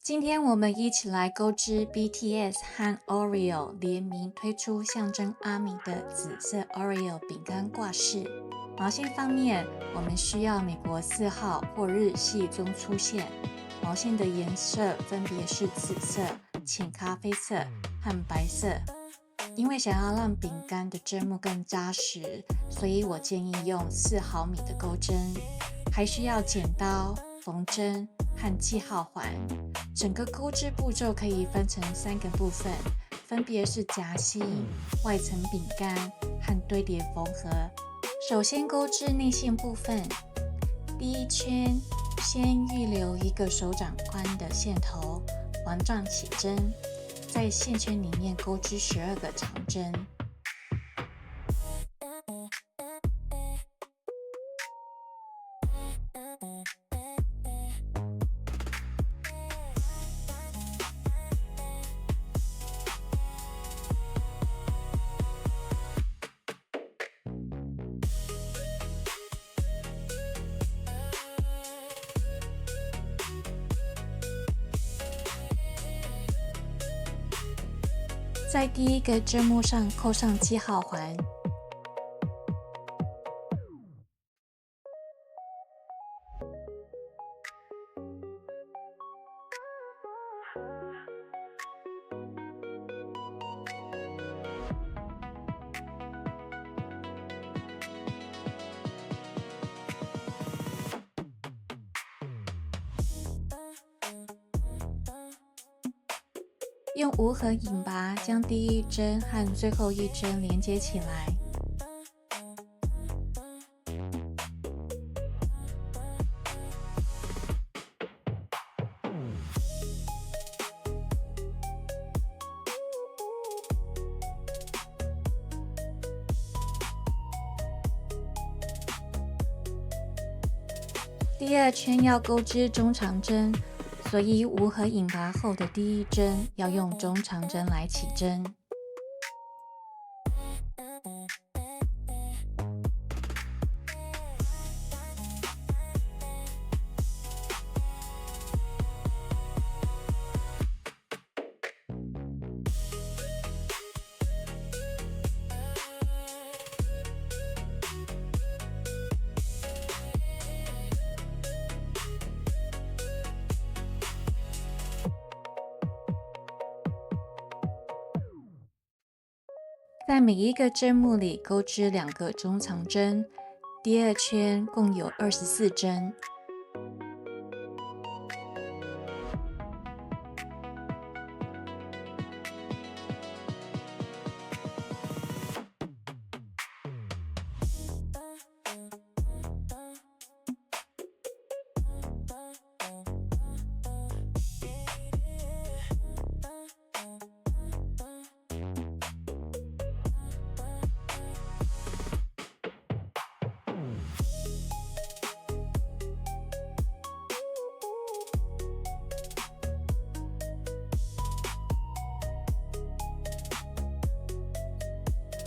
今天我們一起來購置 BTS 和 Oreo 聯名推出象徵阿米的紫色 Oreo 餅乾掛飾。毛線方面，我們需要美國4號或日系中出現。毛線的顏色分別是紫色、淺咖啡色和白色。因為想要讓餅乾的針目更扎實，所以我建議用4毫米的鈎針，還需要剪刀、縫針和記號環。整個鈎織步驟可以分成3個部分，分別是夾心、外層餅乾和堆疊縫合。首先鈎織內線部分，第一圈先預留1個手掌寬的線頭，環狀起針，在線圈裡面鈎織12個長針。在第一個針目上扣上記號環，用无痕引拔將第一針和最後一針連接起來。第2圈要鈎織中長針，所以無痕引拔後的第一針要用中長針來起針。在每一個針目裡鈎織2個中長針，第2圈共有24針。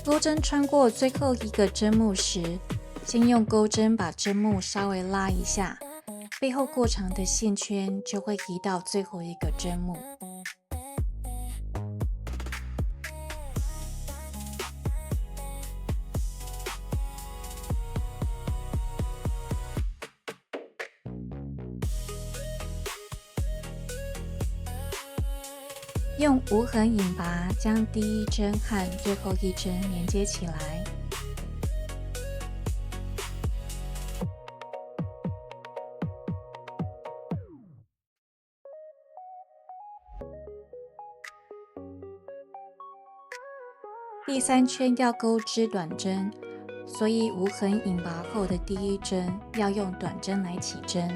鈎針穿過最後一個針目時，先用鈎針把針目稍微拉一下，背後過長的線圈就會移到最後一個針目。用无痕引拔將第一針和最後一針連接起來。第3圈要鈎織短針，所以無痕引拔後的第一針要用短針來起針。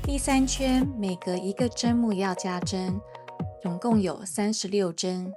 第3圈每隔一個針目要加針，總共有36針。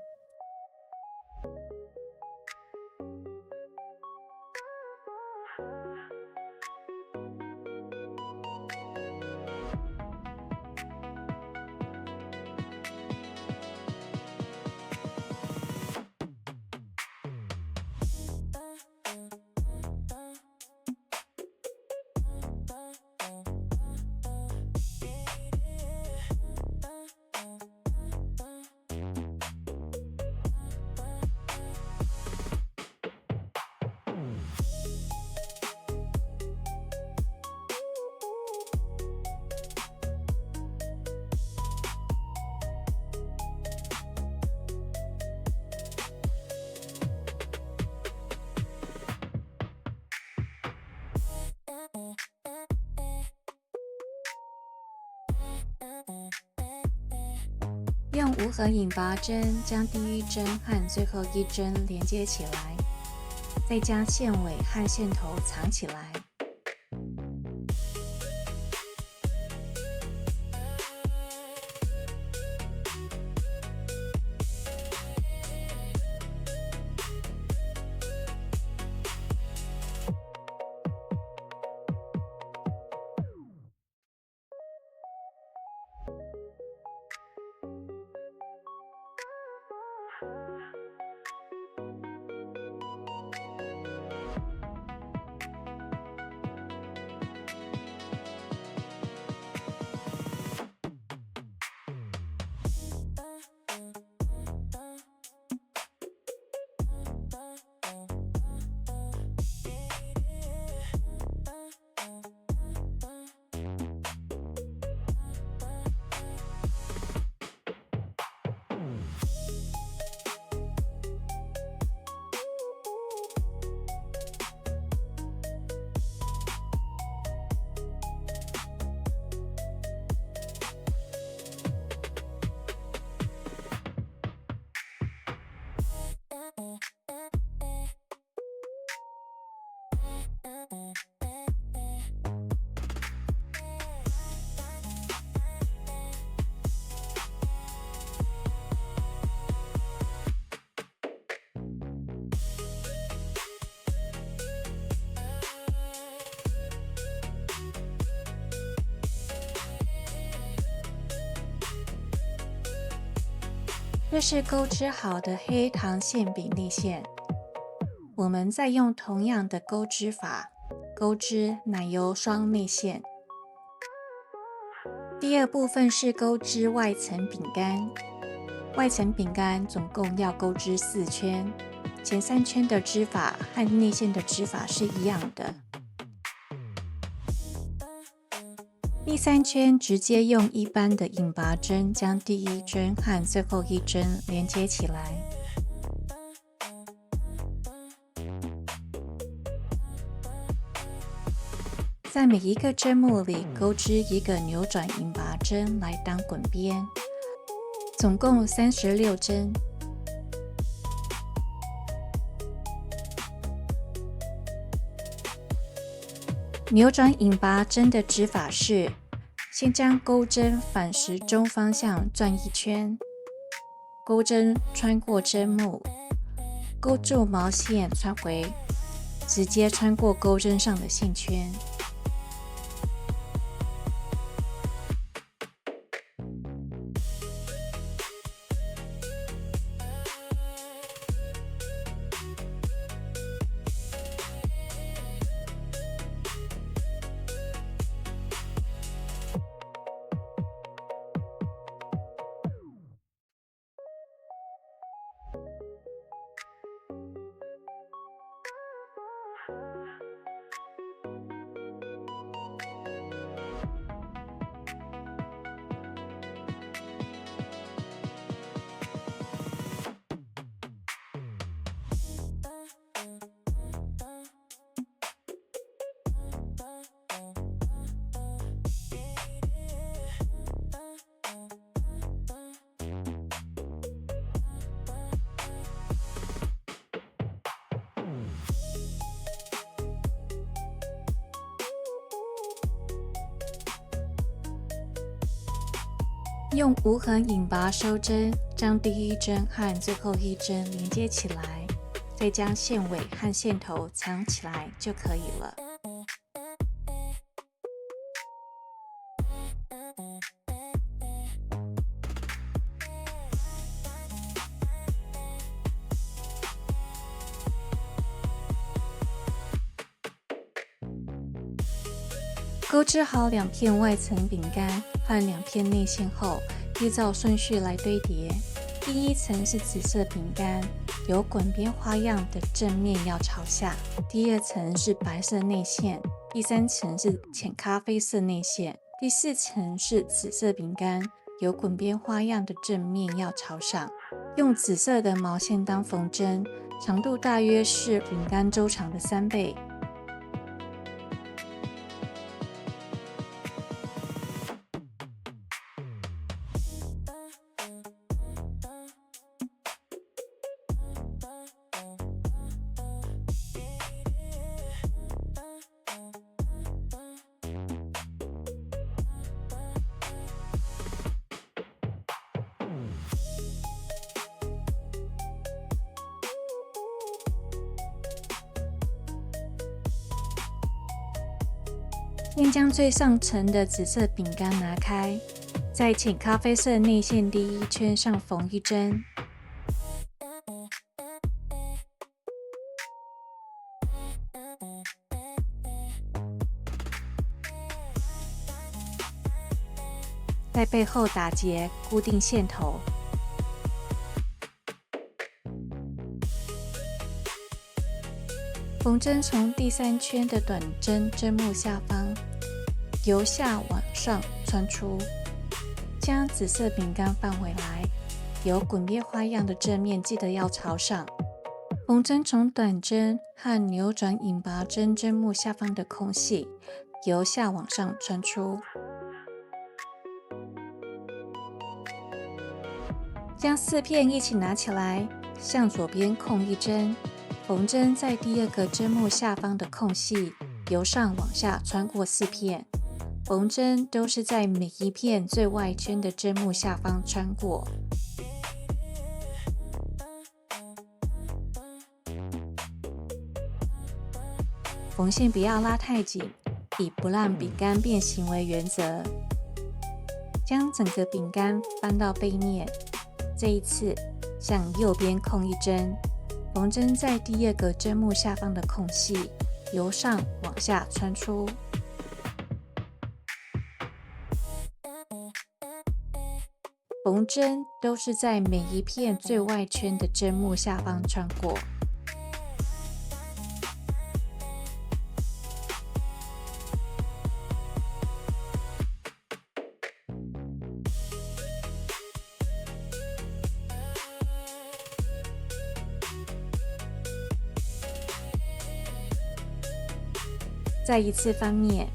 用无痕引拔針將第一針和最後一針連接起來，再將線尾和線頭藏起來。這是鈎織好的黑糖線比例線。我們再用同樣的鈎織法鈎織奶油雙內線。第二部分是鈎織外層餅乾。外層餅乾總共要鈎織4圈，前3圈的織法和內線的織法是一樣的。第3圈直接用一般的引拔針將第一針和最後一針連接起來。在每一個針目裡鈎織一個扭轉引拔針來當滾邊，總共36針。扭轉引拔針的織法是：先將鈎針反時鐘方向轉1圈，鈎針穿過針目，勾住毛線穿回，直接穿過鈎針上的線圈。用無痕引拔收針將第一針和最後一針連接起來，再將線尾和線頭藏起來就可以了。勾織好2片外層餅乾和2片內餡後，依照順序來堆疊。第一層是紫色餅乾，有滾邊花樣的正面要朝下；第二層是白色內餡；第3層是淺咖啡色內餡；第4層是紫色餅乾，有滾邊花樣的正面要朝上。用紫色的毛線當縫針，長度大約是餅乾周長的3倍。先將最上層的紫色餅乾拿開，在淺咖啡色內餡第一圈上縫1針，在背後打結固定線頭。縫針從第3圈的短針針目下方由下往上穿出，將紫色餅乾放回來，有滾邊花樣的正面記得要朝上。縫針從短針和扭轉引拔針針目下方的空隙由下往上穿出，將4片一起拿起來，向左邊空1針。縫針在第2個針目下方的空隙由上往下穿過4片，縫針都是在每一片最外圈的針目下方穿過。縫線不要拉太緊，以不讓餅乾變形為原則。將整個餅乾翻到背面，這一次向右邊空1針。縫針在第2個針目下方的空隙由上往下穿出，縫針都是在每一片最外圈的針目下方穿過。再一次翻面，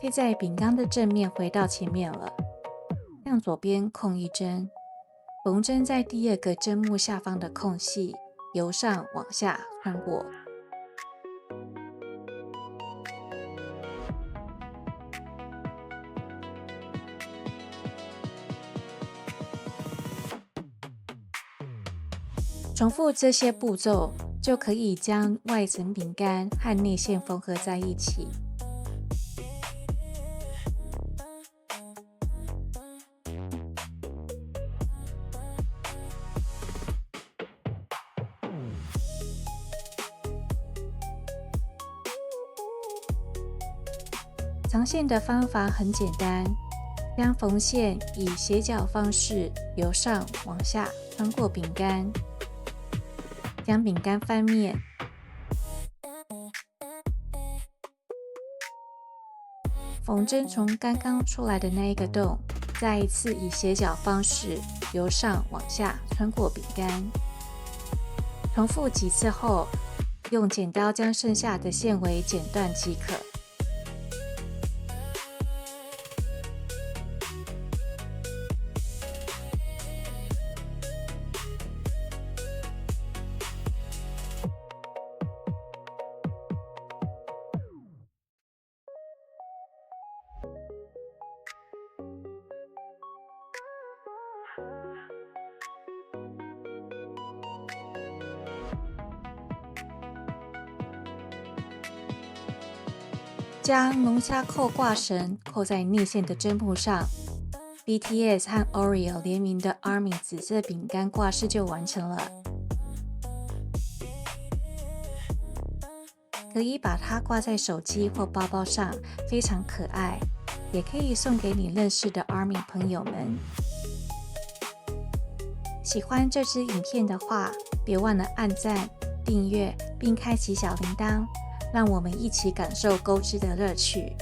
貼在餅乾的正面回到前面了，向左邊空1針，縫針在第2個針目下方的空隙由上往下穿過。重複這些步驟，就可以將外層餅乾和內餡縫合在一起。藏線的方法很簡單，將縫線以斜角方式由上往下穿過餅乾，將餅乾翻面，縫針從剛剛出來的那一個洞，再一次以斜角方式由上往下穿過餅乾。重複幾次後，用剪刀將剩下的線圍剪斷即可。將龍蝦扣掛繩扣在內線的針部上， BTS 和 Oreo 聯名的 ARMY 紫色餅乾掛飾就完成了。可以把它掛在手機或包包上，非常可愛，也可以送給你認識的 ARMY 朋友們。喜歡這支影片的話，別忘了按讚、訂閱並開啟小鈴鐺，讓我們一起感受購織的樂趣。